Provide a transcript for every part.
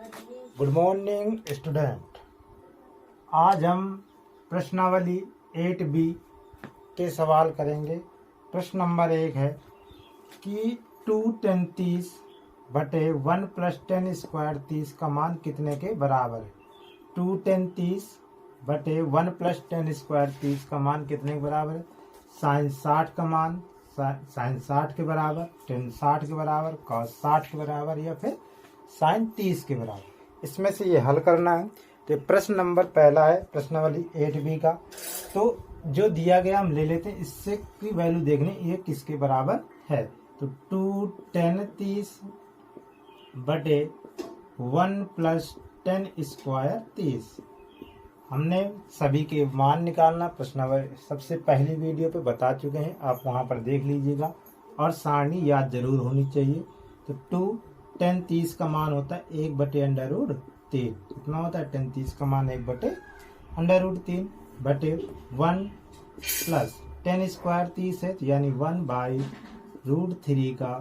Good morning student. आज हम प्रश्नावली 8B के सवाल करेंगे। प्रश्न नंबर 1 है कि 2 10 30 बटे 1 प्लस 10 स्क्वायर 30 का मान कितने के बराबर है। 2 10 30 बटे 1 प्लस 10 स्क्वायर 30 का मान कितने के बराबर है। साइन 60 का मान साइन 60 के बराबर, टेन 60 के बराबर, कॉस 60 के बराबर या फिर साइन 30 के बराबर। इसमें से ये हल करना है। तो प्रश्न नंबर पहला है प्रश्नावली 8B का। तो जो दिया गया हम ले लेते हैं, इससे की वैल्यू देखने ये किसके बराबर है। तो 2 10 30 बटे 1 प्लस 10 स्क्वायर 30। हमने सभी के मान निकालना प्रश्नावली सबसे पहली वीडियो पे बता चुके हैं, आप वहां पर देख लीजिएगा और सारणी याद जरूर होनी चाहिए। तो 2 10 30 का मान होता है 1 बटे अंडर रूट 3। कितना होता है 10 30 का मान 1 बटे अंडर रूट 3 बटे 1 प्लस 10 स्क्वायर 30 है, तो यानी 1 बाई रूट 3 का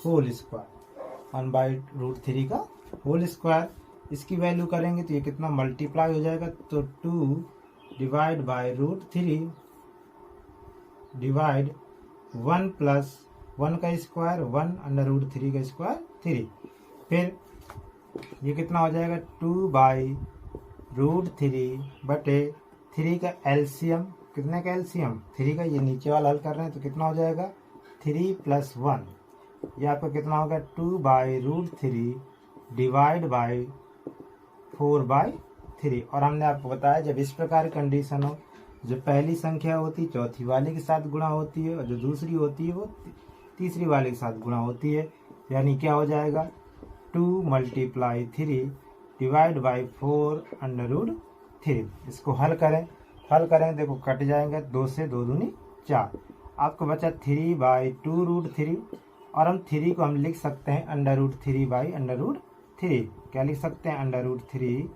होल स्क्वायर, 1 बाई रूट 3 का होल स्क्वायर। इसकी वैल्यू करेंगे तो ये कितना मल्टीप्लाई हो जाएगा। तो 2 divide by root 3 divide 1 plus 1 का स्क्वायर 1 अंडर रूट 3 का स्क्वायर 3। फिर ये कितना हो जाएगा 2 बाई रूट 3 बटे 3 का एलसीएम। कितने का एलसीएम 3 का, ये नीचे वाला हल कर रहे हैं तो कितना हो जाएगा 3 प्लस 1। ये आपका कितना होगा 2 by root 3 divide by 4 by 3। और हमने आपको बताया जब इस प्रकार कंडीशन हो, जो पहली संख्या होती है चौथी वाले के साथ गुणा होती है और जो दूसरी होती है वो तीसरी वाले के साथ गुणा होती है। यानी क्या हो जाएगा 2 multiply 3 divide by 4 under root 3। इसको हल करें देखो कट जाएंगे, 2 से 2 दूनी 4। आपको बचा 3 बाई 2 रूट 3 और हम 3 को हम लिख सकते हैं under root 3 by under root 3। क्या लिख सकते हैं under root 3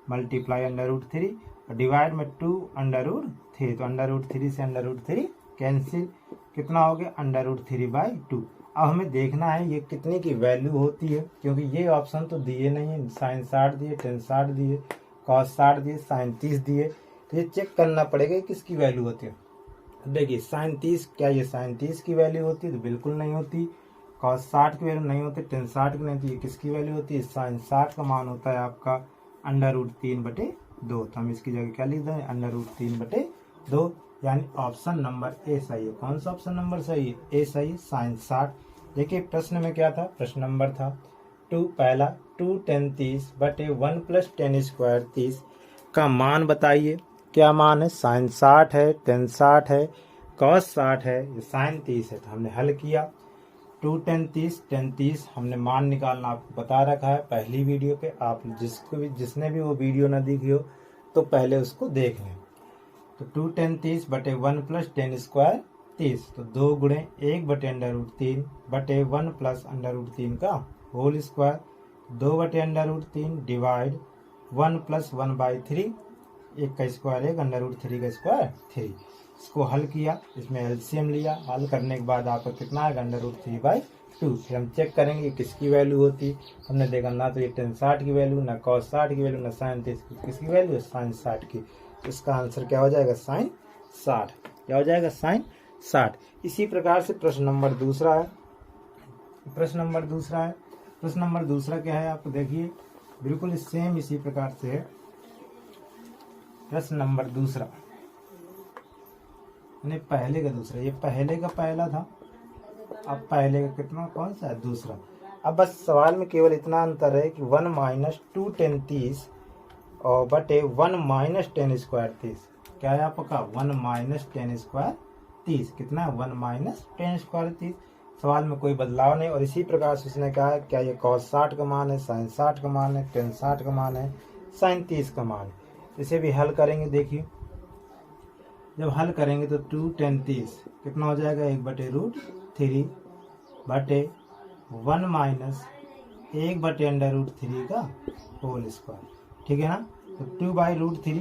multiply under root 3 और डिवाइड में 2 अंडर रूट 3। तो अंडर रूट 3 से अंडर रूट 3 कैंसिल, कितना हो गया अंडर रूट 3 बाई 2। अब हमें देखना है ये कितने की वैल्यू होती है, क्योंकि ये ऑप्शन तो दिए नहीं है। साइन 60 दिए, टेन 60 दिए, कॉस 60 दिए, साइन 30 दिए। तो ये चेक करना पड़ेगा किसकी वैल्यू होती है। देखिए साइन 30, क्या ये साइन 30 की वैल्यू होती है? तो बिल्कुल नहीं होती। कॉस 60 की वैल्यू नहीं होती, टेन 60 की नहीं होती। ये किसकी वैल्यू होती है? साइन 60 का मान होता है आपका अंडर रूट 3 बटे 2। तो हम इसकी जगह क्या लिख दें अंडर रूट 3 बटे 2। यानी ऑप्शन नंबर ए सही है। कौन सा ऑप्शन नंबर सही है? ए सही, साइन 60। देखिए प्रश्न में क्या था, प्रश्न नंबर था पहला 2 10 30 बटे 1 प्लस 10 स्क्वायर 30 का मान बताइए। क्या मान है? साइन 60 है, टेन 60 है, कॉस 60 है, ये साइन 30 है। तो हमने हल किया 2 10 30 10 30 हमने मान निकालना आपको बता रखा है पहली वीडियो पे। आप जिसने भी वो वीडियो ना देखी हो तो पहले उसको देख लें। तो 2 10 30 बटे 1 प्लस 10 स्क्वायर 30। तो 2 गुणे 1 बटे अंडर रूट 3 बटे 1 प्लस अंडर रूट 3 का होल स्क्वायर, 2 बटे under root 3 divide 1 plus 1 by 3, 1 का स्क्वायर 1 अंडर रूट 3 का स्क्वायर 3। इसको हल किया, इसमें एलसीएम लिया। हल करने के बाद आपका कितना आएगा अंडर रूट 3 बाई 2। फिर हम चेक करेंगे किसकी वैल्यू होती। हमने देखा ना तो ये टेन 60 की वैल्यू, ना कॉस 60 की वैल्यू, ना साइन 30 की। किसकी वैल्यू है? साइन 60 की। इसका आंसर क्या हो जाएगा? साइन 60। क्या हो जाएगा? साइन 60। इसी प्रकार से प्रश्न नंबर दूसरा है। प्रश्न नंबर दूसरा क्या है आपको देखिए, बिल्कुल सेम इसी प्रकार से है। प्रश्न नंबर दूसरा नहीं, पहले का दूसरा, ये पहले का पहला था, अब पहले का कितना कौन सा है? दूसरा। अब बस सवाल में केवल इतना अंतर है कि 1 माइनस 2 10 30 और बटे 1 माइनस 10 स्क्वायर 30। क्या है आपका? 1 माइनस 10 स्क्वायर 30। कितना है? 1 माइनस 10 स्क्वायर 30। सवाल में कोई बदलाव नहीं। और इसी प्रकार से उसने कहा है क्या ये कॉस 60 का मान है, साइन 60 का मान है, टेन 60 का मान है, साइन 30 का मान है। इसे भी हल करेंगे। देखिए जब हल करेंगे तो 2 10 30 कितना हो जाएगा 1 बटे रूट 3 बटे 1 माइनस 1 बटे अंडर रूट 3 का होल स्क्वायर। ठीक है ना। तो 2 बाई रूट 3,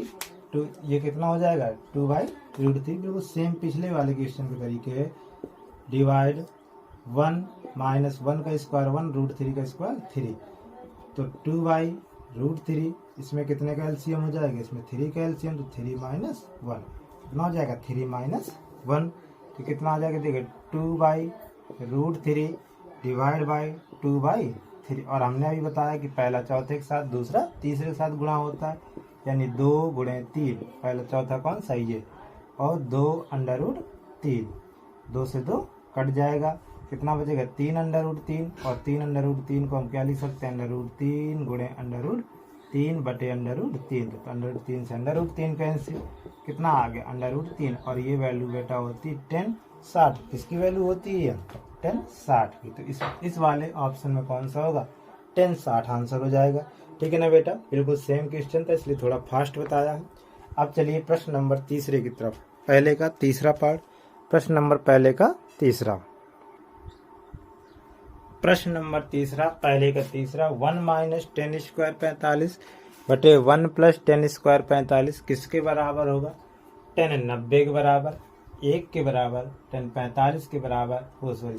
तो ये कितना हो जाएगा 2 बाई रूट 3। बिल्कुल सेम पिछले वाले क्वेश्चन के तरीके। डिवाइड 1 माइनस 1 का स्क्वायर 1 रूट 3 का स्क्वायर 3। तो 2 बाई √3, इसमें कितने का एलसीएम हो जाएगा, इसमें 3 का एलसीएम, तो 3 - 1 कितना हो जाएगा, 3 - 1, तो कितना आ जाएगा देखिए 2/√3 डिवाइड बाई 2/3। और हमने अभी बताया कि पहला चौथे के साथ दूसरा तीसरे के साथ गुणा होता है, यानी 2 × 3, पहला चौथा कौन सा ये, और 2√3, 2 से 2 कट जाएगा, कितना बचेगा 3√3, और 3√3 को हम क्या लिख सकते हैं, √3 × √3 बटे √3, तो √3 से √3 कैंसिल, कितना आ गया √3, और ये वैल्यू बेटा होती 1060, किसकी वैल्यू होती है 1060 की, तो इस वाले ऑप्शन में कौन सा होगा 1060 आंसर हो जाएगा। ठीक है ना बेटा, बिल्कुल सेम क्वेश्चन था इसलिए थोड़ा फास्ट बताया है। अब चलिए प्रश्न नंबर तीसरे की तरफ, पहले का तीसरा पार्ट, प्रश्न नंबर पहले का तीसरा, प्रश्न नंबर तीसरा पहले का तीसरा, 1 - 10² 45 बटे 1 + 10² 45 किसके बराबर होगा, 10 90 के बराबर, 1 के बराबर, 10 45 के बराबर,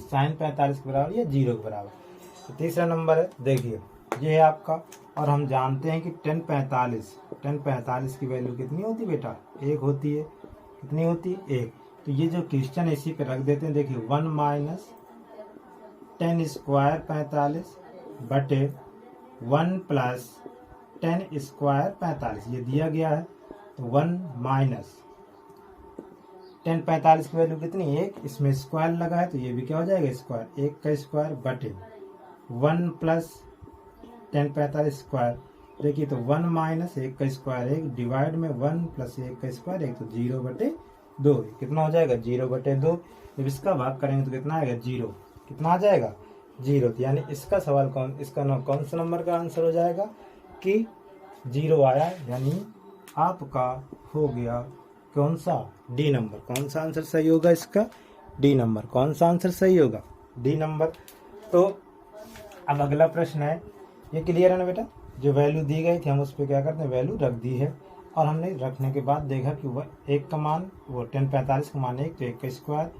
sin 45 के बराबर, या 0 के बराबर। तो तीसरा नंबर है, देखिए ये है आपका, और हम जानते हैं कि 10 45 की वैल्यू कितनी होती है बेटा, 1 होती है, कितनी होती है 1। तो ये जो क्वेश्चन इसी पे रख देते हैं, देखिए 1 - 10² 45 बटे 1 + 10² 45 ये दिया गया है, तो 1 - 10 45 की वैल्यू कितनी, 1, इसमें स्क्वायर लगा है तो ये भी क्या हो जाएगा स्क्वायर, 1 का स्क्वायर बटे 1 + 10 45 स्क्वायर, देखिए तो 1 - 1 का स्क्वायर 1 डिवाइड में 1 + 1 का स्क्वायर 1, तो 0/2, कितना हो जाएगा 0/2। जब इसका भाग करेंगे तो कितना आएगा 0, कितना आ जाएगा 0, तो यानी इसका सवाल कौन सा नंबर का आंसर हो जाएगा कि 0 आया, यानी आपका हो गया कौन सा डी नंबर। कौन सा आंसर सही होगा इसका, डी नंबर। कौन सा आंसर सही होगा, डी नंबर। तो अब अगला प्रश्न है, ये क्लियर है ना बेटा, जो वैल्यू दी गई थी हम उस पर क्या करते हैं, वैल्यू रख दी है, और हमने रखने के बाद देखा कि वह 1 का मान, वो 10 45 का मान 1, तो 1 का स्क्वायर,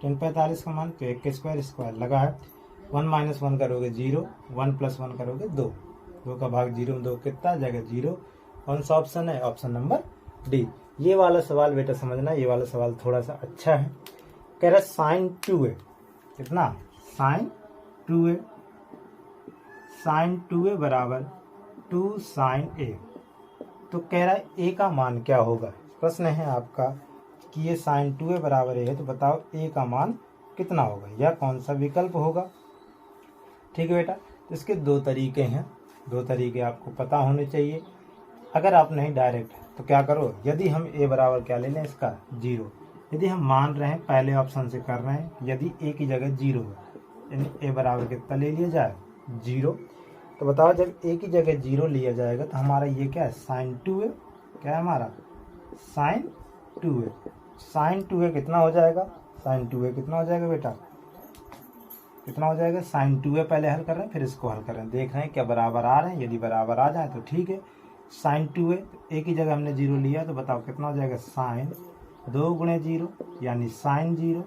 10 45 का मान तो 1 का स्क्वायर लगा है, 1 - 1 करोगे 0, 1 + 1 करोगे 2, 2 का भाग 0 में 2 कितना आ जाएगा 0। कौन सा ऑप्शन है, ऑप्शन नंबर डी। ये वाला सवाल बेटा समझना, ये वाला सवाल थोड़ा सा अच्छा है। कह रहा sin 2a, कितना sin 2a बराबर 2 sin a, तो कह रहा है a का मान क्या होगा। प्रश्न है आपका कि ये sin 2a बराबर a है, तो बताओ a का मान कितना होगा, या कौन सा विकल्प होगा। ठीक है बेटा, तो इसके 2 तरीके हैं, 2 तरीके आपको पता होने चाहिए। अगर आप नहीं डायरेक्ट तो क्या करो, यदि हम a बराबर क्या ले लें इसका 0, यदि हम मान रहे हैं पहले ऑप्शन से कर रहे हैं, यदि a की जगह 0 है, यानी a बराबर कितना ले लिया जाए 0, तो बताओ जब a की जगह 0 लिया जाएगा तो हमारा ये क्या है sin 2a, क्या है हमारा sin 2a। sin 2a कितना हो जाएगा, sin 2a कितना हो जाएगा बेटा, कितना हो जाएगा sin 2a, पहले हल कर रहे हैं फिर इसको हल कर रहे हैं, देख रहे हैं क्या बराबर आ रहे हैं, यदि बराबर आ जाए तो ठीक है। sin 2a, a की जगह हमने 0 लिया, तो बताओ कितना हो जाएगा sin 2 × 0, यानी sin 0,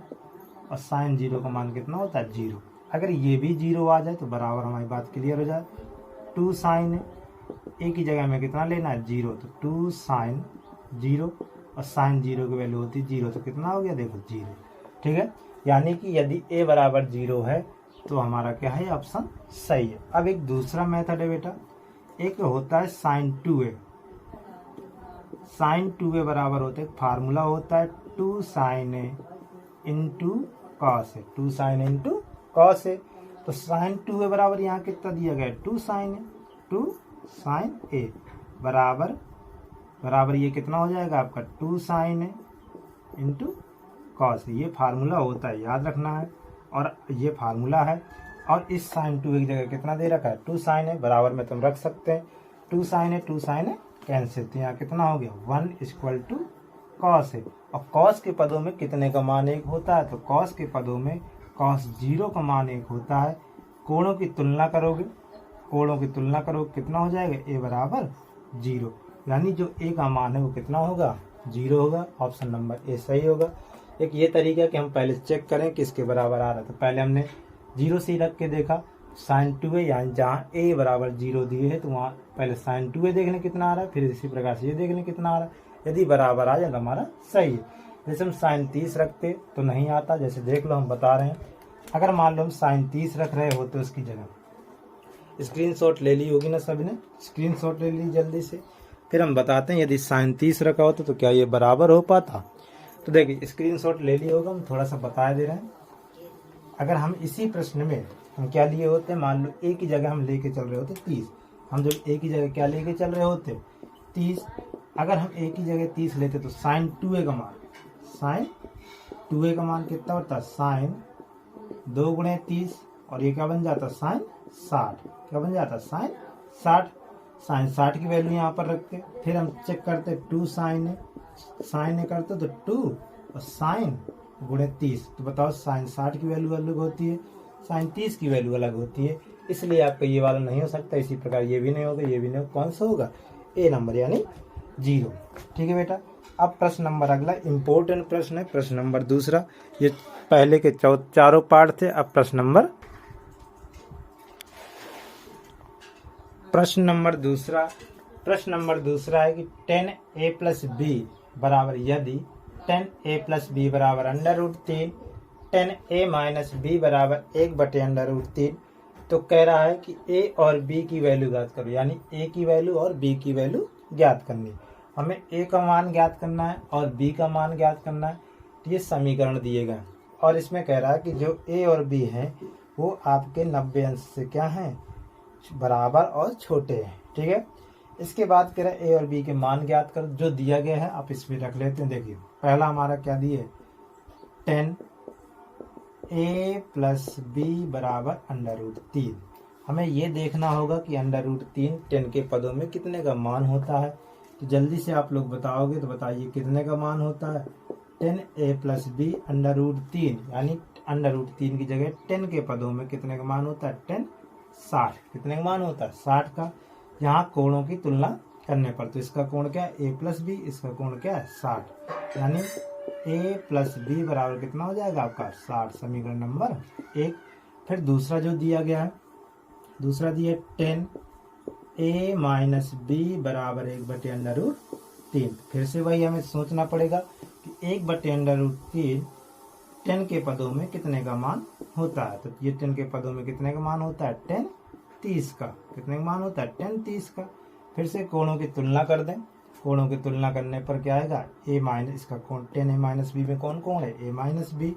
और sin 0 का मान कितना होता है 0। अगर ये भी 0 आ जाए तो बराबर हमारी बात क्लियर हो जाए। 2 sin a की जगह में कितना लेना है 0, तो 2 sin 0, और sin 0 की वैल्यू होती है 0, तो कितना हो गया देखो 0। ठीक है, यानी कि यदि a बराबर 0 है तो हमारा क्या है ऑप्शन सही है। अब एक दूसरा मेथड है बेटा, एक होता है sin 2a। sin 2a बराबर होता है, फार्मूला होता है 2 sin a into cos a, 2 sin a into cos a। तो sin 2a बराबर यहाँ कितना दिया गया है 2 sin a, 2 sin a बराबर ये कितना हो जाएगा आपका 2 sin a into cos a। ये फार्मूला होता है, याद रखना है, और ये फार्मूला है। और इस sin 2a की जगह कितना दे रखा है 2 sin a, बराबर में तुम रख सकते हैं 2 sin a कैंसिल, तो यहाँ कितना हो गया 1 = cos a। और cos के पदों में कितने का मान 1 होता है, तो cos के पदों में cos 0 का मान 1 होता है। कोणों की तुलना करोगे, कितना हो जाएगा a बराबर 0, यानी जो a का मान है वो कितना होगा 0 होगा। ऑप्शन नंबर ए सही होगा। एक ये तरीका कि हम पहले चेक करें किसके बराबर आ रहा है, तो पहले हमने 0 से ही रख के देखा, साइन 2a, यानी जहाँ a बराबर 0 दिए है तो वहाँ पहले साइन 2a देख लें कितना आ रहा है, फिर इसी प्रकार से ये देख लें कितना आ रहा है। यदि बराबर आ जाए तो हमारा सही है। जैसे हम साइन 30 रखते तो नहीं आता, जैसे देख लो हम बता रहे हैं। अगर मान लो हम साइन 30 रख रहे हो तो उसकी जगह स्क्रीनशॉट ले ली होगी ना सभी ने, स्क्रीनशॉट ले ली जल्दी से। फिर हम बताते हैं यदि साइन 30 रखा होता तो क्या ये बराबर हो पाता। तो देखिए स्क्रीनशॉट ले लिया होगा, हम थोड़ा सा बता दे रहे हैं। अगर हम इसी प्रश्न में हम क्या लिए होते, मान लो ए की जगह हम लेके चल रहे होते 30, हम जब ए की जगह क्या लेके चल रहे होते 30, अगर हम ए की जगह 30 लेते तो साइन 2a का मान कितना होता है, साइन 2 गुणे 30, और ये क्या बन जाता साइन 60, क्या बन जाता साइन 60। साइन 60 की वैल्यू यहाँ पर रखते, फिर हम चेक करते 2 साइन ए करते तो 2 और साइन गुणे 30, तो बताओ साइन 60 की वैल्यू अलग होती है, साइन 30 की वैल्यू अलग होती है, इसलिए आपका ये वाला नहीं हो सकता। इसी प्रकार ये भी नहीं होगा, ये भी नहीं होगा, कौन सा होगा ए नंबर यानी 0। ठीक है बेटा। अब प्रश्न नंबर अगला इंपॉर्टेंट प्रश्न है, प्रश्न नंबर दूसरा। ये पहले के चारों पार्ट थे। अब प्रश्न नंबर दूसरा है कि 10a प्लस बी बराबर, यदि 10a प्लस बी बराबर √3, 10a माइनस बी बराबर 1/√3, तो कह रहा है कि a और b की वैल्यू ज्ञात करो, यानी a की वैल्यू और b की वैल्यू ज्ञात करनी। हमें a का मान ज्ञात करना है और b का मान ज्ञात करना है। तो ये समीकरण दिए गए और इसमें कह रहा है कि जो a और b हैं वो आपके 90 अंश से क्या हैं, बराबर और छोटे हैं। ठीक है। इसके बाद कह रहा है a और b के मान ज्ञात कर, जो दिया गया है आप इसमें रख लेते हैं। देखिए पहला हमारा क्या दिए, 10a प्लस b बराबर √3। हमें ये देखना होगा कि √3 10 के पदों में कितने का मान होता है। तो जल्दी से आप लोग बताओगे तो बताइए कितने का मान होता है, 10a प्लस b √3, यानी √3 की जगह 10 के पदों में कितने का मान होता है, 10 60, कितने का मान होता है 60 का। यहाँ कोणों की तुलना करने पर तो इसका कोण क्या है a प्लस बी, इसका कोण क्या है 60, यानी a प्लस बी बराबर कितना हो जाएगा आपका 60, समीकरण नंबर 1। फिर दूसरा जो दिया गया है, दूसरा दिया 10a माइनस बी बराबर 1/√3। फिर से वही हमें सोचना पड़ेगा कि 1/√3 10 के पदों में कितने का मान होता है। तो ये 10 के पदों में कितने का मान होता है, 10 30 का, कितने का मान होता है 10 30 का। फिर से कोणों की तुलना कर दें, कोणों की तुलना करने पर क्या आएगा, a माइनस, इसका कोण 10a माइनस बी में कौन कोण है, a माइनस बी,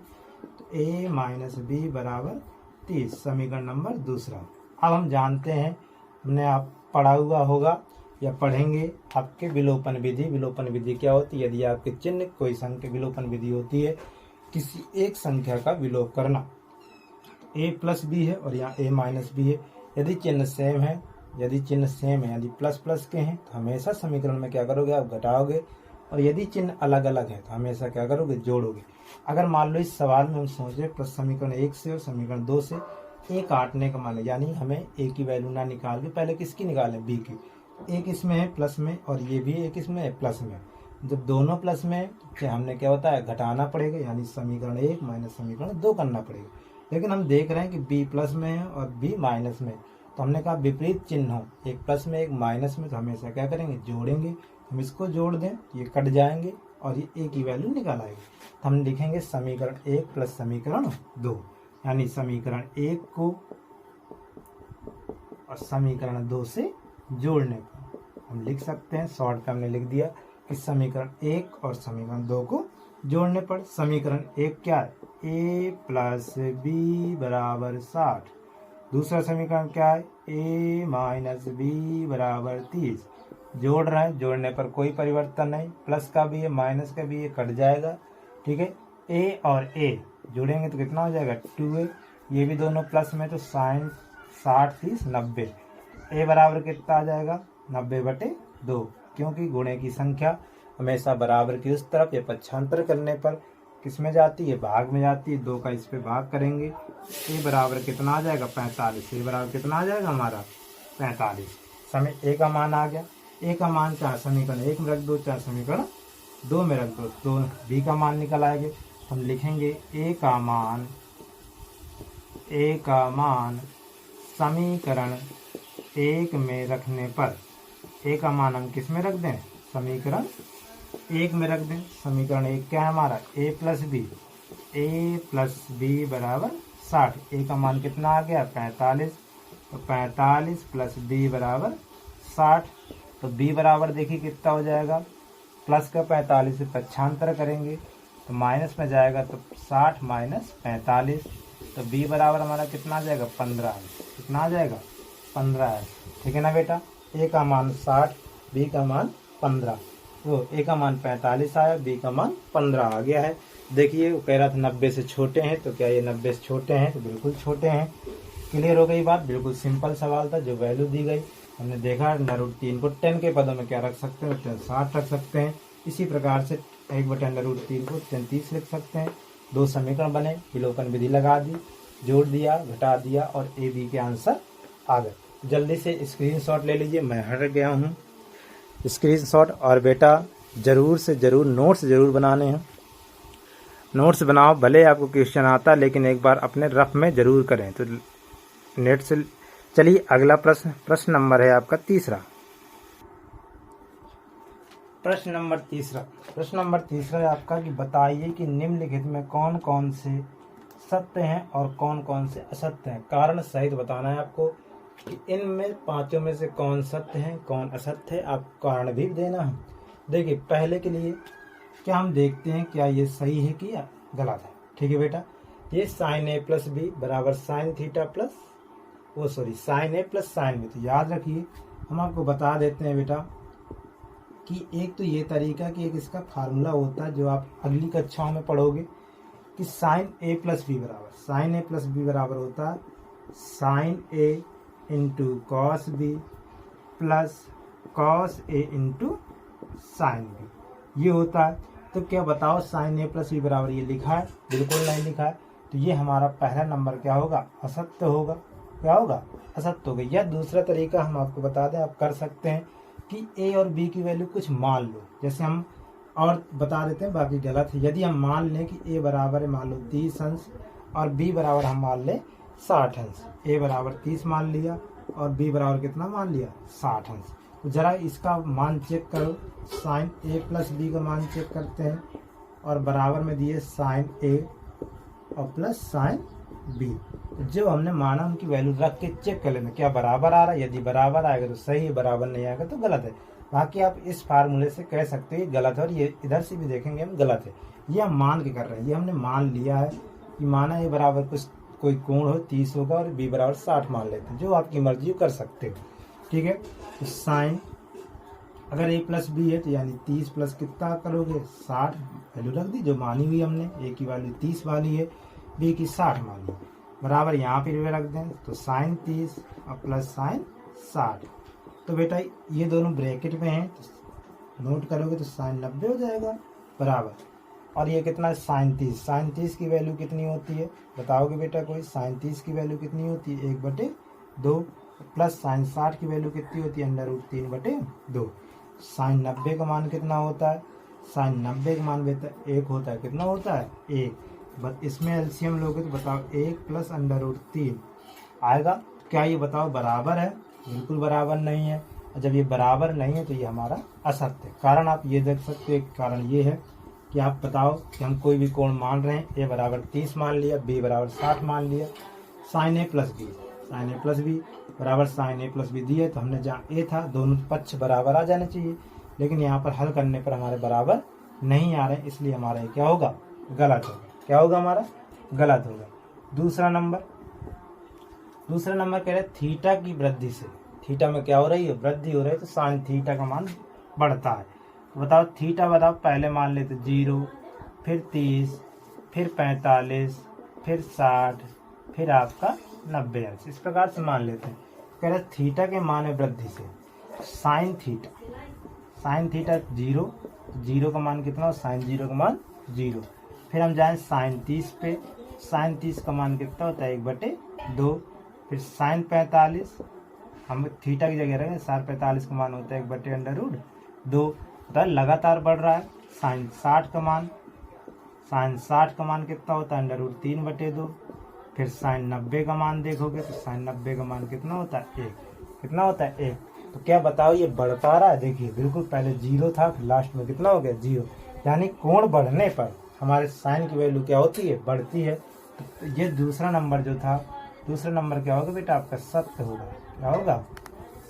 तो a माइनस बी बराबर 30, समीकरण नंबर दूसरा। अब हम जानते हैं, हमने आप पढ़ा हुआ होगा या पढ़ेंगे आपके विलोपन विधि। विलोपन विधि क्या होती है, यदि आपके चिन्ह कोई संख्या, विलोपन विधि होती है किसी एक संख्या का विलोप करना। a प्लस बी है और यहाँ a माइनस बी है, यदि चिन्ह सेम है, यदि प्लस प्लस के हैं तो हमेशा समीकरण में क्या करोगे, आप घटाओगे, और यदि चिन्ह अलग अलग है तो हमेशा क्या करोगे, जोड़ोगे। अगर मान लो इस सवाल में हम सोच रहे प्लस समीकरण 1 से और समीकरण 2 से a काटने का मान है, यानी हमें a की वैल्यू ना निकाल के पहले किसकी निकालें, b की। एक इसमें है प्लस में और ये भी एक इसमें है प्लस में। जब दोनों प्लस में तो हमने क्या होता है, घटाना पड़ेगा, यानी समीकरण 1 माइनस समीकरण 2 करना पड़ेगा। लेकिन हम देख रहे हैं कि b प्लस में है और b माइनस में, तो हमने कहा विपरीत चिन्ह हो, एक प्लस में एक माइनस में, तो हमेशा क्या करेंगे, जोड़ेंगे। हम इसको जोड़ दें, ये कट जाएंगे और ये a की वैल्यू निकाल आएगी। तो हम लिखेंगे समीकरण 1 प्लस समीकरण 2, यानी समीकरण 1 को और समीकरण 2 से जोड़ने पर हम लिख सकते हैं, शॉर्ट में हमने लिख दिया कि समीकरण 1 और समीकरण 2 को जोड़ने पर समीकरण 1 क्या है, a प्लस बी बराबर 60। दूसरा समीकरण क्या है, a माइनस बी बराबर 30। जोड़ रहे हैं, जोड़ने पर कोई परिवर्तन नहीं, प्लस का भी है माइनस का भी है, कट जाएगा। ठीक है, a और a जोड़ेंगे तो कितना हो जाएगा 2a, ये भी दोनों प्लस में, तो साइन 60 30 90, a बराबर कितना आ जाएगा 90/2, क्योंकि गुणे की संख्या हमेशा बराबर की उस तरफ या पक्षांतर करने पर किस में जाती है, भाग में जाती है। 2 का इस पे भाग करेंगे, a बराबर कितना आ जाएगा 45, a बराबर कितना आ जाएगा हमारा 45। समय a का मान आ गया, a का मान चाहे समीकरण 1 में रख दो चाहे समीकरण 2 में रख दो, तो b का मान निकल आएंगे। हम लिखेंगे a का मान समीकरण 1 में रखने पर ए का मान हम किस में रख दें, समीकरण 1 में रख दें। समीकरण 1 क्या है हमारा, ए प्लस बी बराबर 60। ए का मान कितना आ गया 45, तो 45 प्लस बी बराबर 60। तो बी बराबर देखिए कितना हो जाएगा, प्लस का 45 से पक्षांतर करेंगे तो माइनस में जाएगा, तो 60 माइनस 45, तो बी बराबर हमारा कितना आ जाएगा 15। कितना आ जाएगा 15। ठीक है ना बेटा, ए का मान 60, बी का मान 15। वो ए का मान 45 आया, बी का मान 15 आ गया है। देखिए वो कह रहा था 90 से छोटे हैं, तो क्या ये 90 से छोटे हैं, तो बिल्कुल छोटे हैं। क्लियर हो गई बात, बिल्कुल सिंपल सवाल था। जो वैल्यू दी गई हमने देखा, √3 को 10 के पदों में क्या रख सकते हैं, 60 रख सकते हैं। इसी प्रकार से 1/√3 को 33 लिख सकते हैं। 2 समीकरण बने, विलोपन विधि लगा दी, जोड़ दिया, घटा दिया और ए बी के आंसर आ गए। जल्दी से स्क्रीनशॉट ले लीजिए, मैं हट गया हूँ स्क्रीनशॉट। और बेटा जरूर से जरूर नोट्स जरूर बनाने हैं, नोट्स बनाओ। भले आपको क्वेश्चन आता लेकिन एक बार अपने रफ में जरूर करें। तो नेट से चलिए अगला प्रश्न नंबर है आपका तीसरा। प्रश्न नंबर तीसरा है आपका कि बताइए कि निम्नलिखित में कौन कौन से सत्य हैं और कौन कौन से असत्य हैं। कारण सहित बताना है आपको कि इनमें पांचों में से कौन सत्य है कौन असत्य है, आप कारण भी देना है। देखिए पहले के लिए क्या हम देखते हैं क्या ये सही है कि गलत है। ठीक है बेटा, ये sin a प्लस बी बराबर sin theta plus sin a plus sin b। तो याद रखिए हम आपको बता देते हैं बेटा कि एक तो ये तरीका कि एक इसका फार्मूला होता है जो आप अगली कक्षाओं में पढ़ोगे कि sin a प्लस बी बराबर होता है sin a into cos B plus cos A into sine B, ये होता है। तो क्या बताओ sin a प्लस बी बराबर ये लिखा है, बिल्कुल नहीं लिखा है। तो ये हमारा पहला नंबर क्या होगा, असत्य होगा। क्या होगा, असत्य होगा। या दूसरा तरीका हम आपको बता दें, आप कर सकते हैं कि a और b की वैल्यू कुछ मान लो, जैसे हम और बता देते हैं, बाकी गलत है। यदि हम मान लें कि a बराबर है मान लो 30 अंश और b बराबर हम मान लें 60 अंश। a बराबर 30 मान लिया और b बराबर कितना मान लिया 60 अंश। तो जरा इसका मान चेक करो, sin a प्लस बी का मान चेक करते हैं और बराबर में दिए sin a और प्लस sin b। तो जो हमने माना उनकी वैल्यू रख के चेक कर लेना क्या बराबर आ रहा है। यदि बराबर आएगा तो सही है, बराबर नहीं आएगा तो गलत है। बाकी आप इस फार्मूले से कह सकते हैं गलत है और ये इधर से भी देखेंगे हम गलत है। ये हम मान के कर रहे हैं, ये हमने मान लिया है कि माना ये बराबर कुछ कोई कोण हो 30 होगा और b बराबर 60 मान लेते हैं। जो आपकी मर्जी कर सकते हो। ठीक है, तो साइन अगर a प्लस बी है तो यानी 30 प्लस कितना करोगे 60 वैल्यू रख दी जो मानी हुई हमने। a की वैल्यू 30 वाली है, b की 60 मानी, बराबर यहाँ पे रख दें तो साइन 30 और प्लस साइन 60। तो बेटा ये दोनों ब्रैकेट में हैं तो नोट करोगे तो साइन 90 हो जाएगा बराबर। और ये कितना है साइन 30। साइन 30 की वैल्यू कितनी होती है बताओगे बेटा कोई, साइन 30 की वैल्यू कितनी होती है 1/2 प्लस साइन 60 की वैल्यू कितनी होती है √3/2। साइन 90 का मान कितना होता है, साइन 90 का मान बेटा 1 होता है। कितना होता है 1। बस इसमें एलसीएम लोगे तो बताओ 1 प्लस √3 आएगा। क्या ये बताओ बराबर है, बिल्कुल बराबर नहीं है। और जब ये बराबर नहीं है तो ये हमारा असत्य है। कारण आप ये देख सकते हैं, कारण ये है कि आप बताओ कि हम कोई भी कोण मान रहे हैं, a बराबर 30 मान लिया, b बराबर 60 मान लिया, साइन a प्लस बी बराबर साइन a प्लस बी दिए तो हमने जहाँ a था दोनों पक्ष बराबर आ जाने चाहिए, लेकिन यहाँ पर हल करने पर हमारे बराबर नहीं आ रहे, इसलिए हमारा ये क्या होगा गलत होगा। क्या होगा हमारा गलत होगा। दूसरा नंबर कह रहे थीटा की वृद्धि से, थीटा में क्या हो रही है वृद्धि हो रही है, तो साइन थीटा का मान बढ़ता है। तो बताओ थीटा बताओ, पहले मान लेते 0 फिर 30 फिर 45 फिर 60 फिर आपका 90 अंश, इस प्रकार से मान लेते हैं। कह रहे थीटा के मान में वृद्धि से साइन थीटा 0 का मान कितना हो, साइन 0 का मान 0। फिर हम जाएं साइन 30 पे, साइन 30 का मान कितना होता है 1/2। फिर साइन 45 हम थीटा की जगह रखें, साइन 45 का मान होता है 1/√2। तो लगातार बढ़ रहा है। साइन 60 का मान कितना होता है √3/2। फिर साइन 90 का मान देखोगे तो साइन 90 का मान कितना होता है 1। कितना होता है 1। तो क्या बताओ ये बढ़ता रहा है, देखिए बिल्कुल पहले 0 था, फिर लास्ट में कितना हो गया 0। यानी कोण बढ़ने पर हमारे साइन की वैल्यू क्या होती है, बढ़ती है। तो ये दूसरा नंबर जो था, दूसरा नंबर क्या होगा बेटा आपका सत्य होगा। क्या होगा,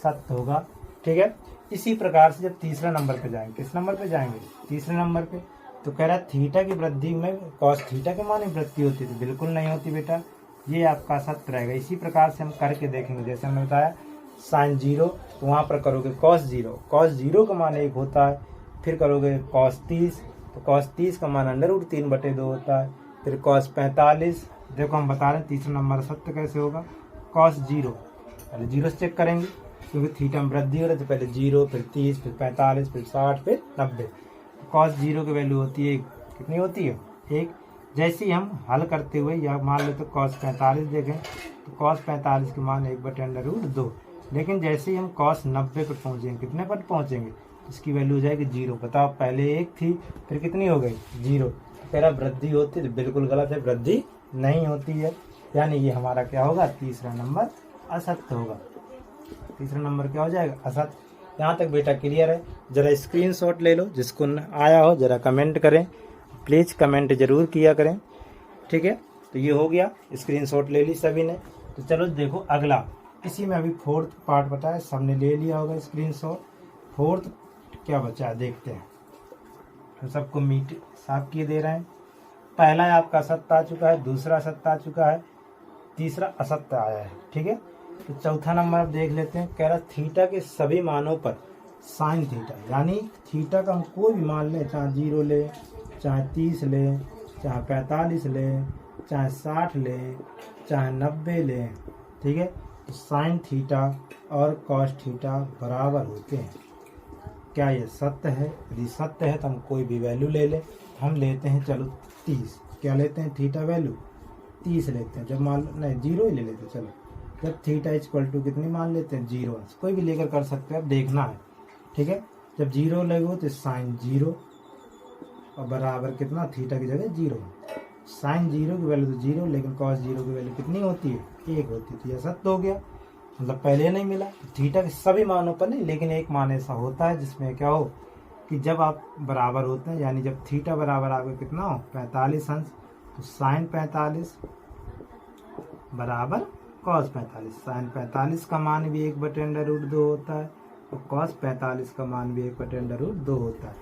सत्य होगा। ठीक है। इसी प्रकार से जब तीसरा नंबर पे जाएंगे, किस नंबर पे जाएंगे, तीसरे नंबर पे, तो कह रहा है थीटा की वृद्धि में कॉस थीटा के मान में वृद्धि होती है, तो बिल्कुल नहीं होती बेटा, ये आपका सत्य रहेगा। इसी प्रकार से हम करके देखेंगे, जैसे हमने बताया साइन 0 तो वहाँ पर करोगे कॉस 0, कॉस 0 का मान 1 होता है। फिर करोगे कॉस 30 तो कॉस 30 का मान √3/2 होता है। फिर कॉस 45, देखो हम बता रहे हैं तीसरा नंबर सत्य कैसे होगा, कॉस 0, पहले 0 से चेक करेंगे क्योंकि थीटा में वृद्धि हो रही है, तो पहले 0 फिर 30 फिर 45 फिर 60 फिर 90। कॉस 0 की वैल्यू होती है कितनी होती है 1। जैसे ही हम हल करते हुए या मान लो तो कॉस 45 देखें तो कॉस 45 के मान 1/√2। लेकिन जैसे ही हम कॉस 90 पर पहुँचेंगे, कितने पर पहुँचेंगे, इसकी वैल्यू हो जाएगी 0। बताओ पहले 1 थी फिर कितनी हो गई 0। तो कह रहा वृद्धि होती है, तो बिल्कुल गलत है, वृद्धि नहीं होती है। यानी ये हमारा क्या होगा, तीसरा नंबर असत्य होगा। तीसरा नंबर क्या हो जाएगा, असत्य। यहाँ तक बेटा क्लियर है। जरा स्क्रीनशॉट ले लो, जिसको आया हो जरा कमेंट करें, प्लीज़ कमेंट जरूर किया करें। ठीक है। तो ये हो गया, स्क्रीनशॉट ले ली सभी ने। तो चलो देखो अगला, इसी में अभी फोर्थ पार्ट बताया, सबने ले लिया होगा स्क्रीनशॉट। फोर्थ क्या बचा है देखते हैं। हम सबको मीट साफ किए दे रहे हैं। पहला आपका असत्य आ चुका है, दूसरा असत्य आ चुका है, तीसरा असत्य आया है। ठीक है। तो चौथा नंबर अब देख लेते हैं। कह रहा थीटा के सभी मानों पर साइन थीटा, यानी थीटा का हम कोई भी मान लें, चाहे 0 ले, चाहे 30 ले, चाहे 45 ले, चाहे 60 ले, चाहे 90 ले। ठीक है। तो साइन थीटा और कॉस थीटा बराबर होते हैं। क्या ये सत्य है? यदि सत्य है तो हम कोई भी वैल्यू ले लें। हम लेते हैं चलो 30। क्या लेते हैं, थीटा वैल्यू 30 लेते हैं। जब मान नहीं 0 ही ले लेते हैं। चलो जब थीटा इक्वल टू कितनी मान लेते हैं 0, कोई भी लेकर कर सकते हैं, अब देखना है। ठीक है। जब 0 लगो तो साइन 0 और बराबर कितना, थीटा की जगह 0। साइन 0 की वैल्यू तो 0, लेकिन कॉस 0 की वैल्यू कितनी होती है 1 होती है। तो यह सत्य हो गया, मतलब पहले नहीं मिला। थीटा के सभी मानों पर नहीं, लेकिन एक मान ऐसा होता है जिसमें क्या हो कि जब आप बराबर होते हैं, यानी जब थीटा बराबर आपका कितना हो 45 अंश, तो साइन 45 बराबर कॉस 45। साइन 45 का मान भी 1/√2 होता है और कॉस 45 का मान भी 1/√2 होता है।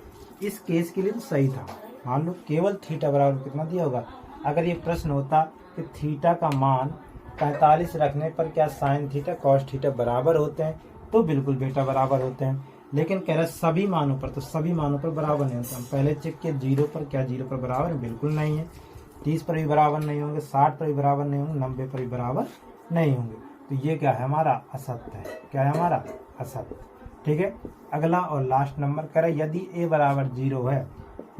इस केस के लिए तो सही था। मान लो केवल थीटा बराबर कितना दिया होगा। अगर ये प्रश्न होता कि थीटा का मान 45 रखने पर क्या साइन थीटा कॉस थीटा बराबर होते हैं, तो बिल्कुल बेटा बराबर होते हैं। लेकिन कह रहा सभी मानों पर, तो सभी मानों पर बराबर नहीं होते। हम पहले चेक किए 0 पर, क्या 0 पर बराबर है, बिल्कुल नहीं है। 30 पर भी बराबर नहीं होंगे, 60 पर भी बराबर नहीं होंगे, 90 पर भी बराबर नहीं होंगे। तो ये क्या है, हमारा असत्य है। क्या है हमारा, असत्य। ठीक है। अगला और लास्ट नंबर कह रहा है यदि a बराबर 0 है,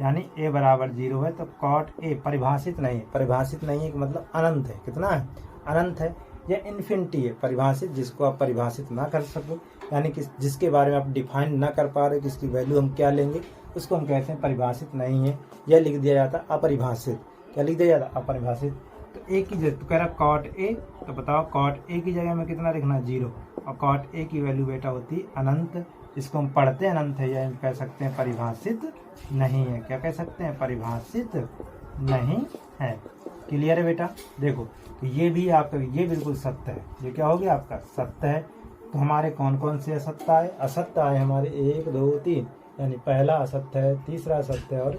यानी a बराबर 0 है तो कॉट a परिभाषित नहीं है। परिभाषित नहीं है कि मतलब अनंत है। कितना है, अनंत है या इन्फिनिटी है। परिभाषित जिसको आप परिभाषित ना कर सको, यानी कि जिसके बारे में आप डिफाइन ना कर पा रहे, जिसकी वैल्यू हम क्या लेंगे, उसको हम कहते हैं परिभाषित नहीं है। यह लिख दिया जाता अपरिभाषित। क्या लिख दिया जाता, अपरिभाषित। तो a की जगह तो कह रहा कॉट a, तो बताओ कॉट a की जगह में कितना लिखना, 0। और कॉट a की वैल्यू बेटा होती है अनंत। इसको हम पढ़ते हैं अनंत है, या हम कह सकते हैं परिभाषित नहीं है। क्या कह सकते हैं, परिभाषित नहीं है। क्लियर है बेटा। देखो तो ये भी आपका, ये बिल्कुल सत्य है। ये क्या हो गया आपका, सत्य है। तो हमारे कौन कौन से असत्य आए, असत्य आए हमारे 1 2 3, यानी पहला असत्य है, तीसरा असत्य है और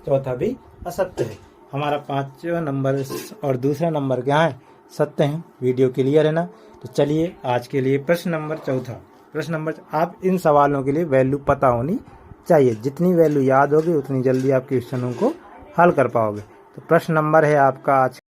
चौथा भी असत्य है। हमारा 5वां नंबर और दूसरा नंबर क्या है, सत्य है। वीडियो क्लियर है ना। तो चलिए आज के लिए प्रश्न नंबर 4। प्रश्न नंबर, आप इन सवालों के लिए वैल्यू पता होनी चाहिए। जितनी वैल्यू याद होगी उतनी जल्दी आप क्वेश्चनों को हल कर पाओगे। तो प्रश्न नंबर है आपका आज